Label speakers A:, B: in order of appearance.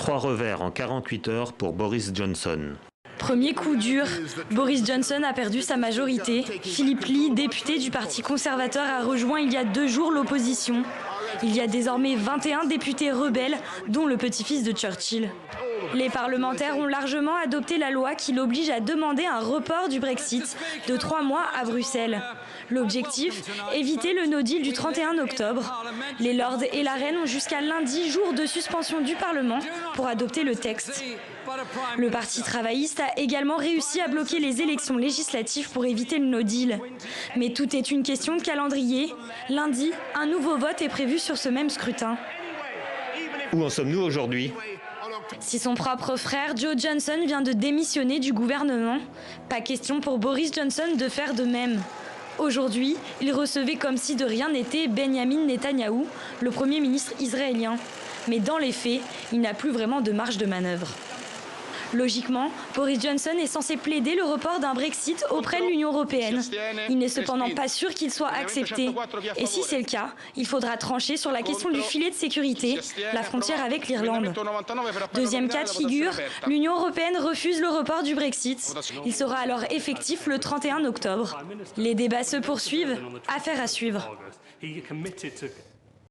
A: 3 revers en 48 heures pour Boris Johnson.
B: Premier coup dur, Boris Johnson a perdu sa majorité. Philip Lee, député du Parti conservateur, a rejoint il y a 2 jours l'opposition. Il y a désormais 21 députés rebelles, dont le petit-fils de Churchill. Les parlementaires ont largement adopté la loi qui l'oblige à demander un report du Brexit de 3 mois à Bruxelles. L'objectif, éviter le no deal du 31 octobre. Les lords et la reine ont jusqu'à lundi, jour de suspension du Parlement, pour adopter le texte. Le Parti travailliste a également réussi à bloquer les élections législatives pour éviter le no deal. Mais tout est une question de calendrier. Lundi, un nouveau vote est prévu sur ce même scrutin.
A: Où en sommes-nous aujourd'hui ?
B: Si son propre frère Joe Johnson vient de démissionner du gouvernement, pas question pour Boris Johnson de faire de même. Aujourd'hui, il recevait comme si de rien n'était Benjamin Netanyahou, le Premier ministre israélien. Mais dans les faits, il n'a plus vraiment de marge de manœuvre. Logiquement, Boris Johnson est censé plaider le report d'un Brexit auprès de l'Union européenne. Il n'est cependant pas sûr qu'il soit accepté. Et si c'est le cas, il faudra trancher sur la question du filet de sécurité, la frontière avec l'Irlande. Deuxième cas de figure, l'Union européenne refuse le report du Brexit. Il sera alors effectif le 31 octobre. Les débats se poursuivent, affaire à suivre.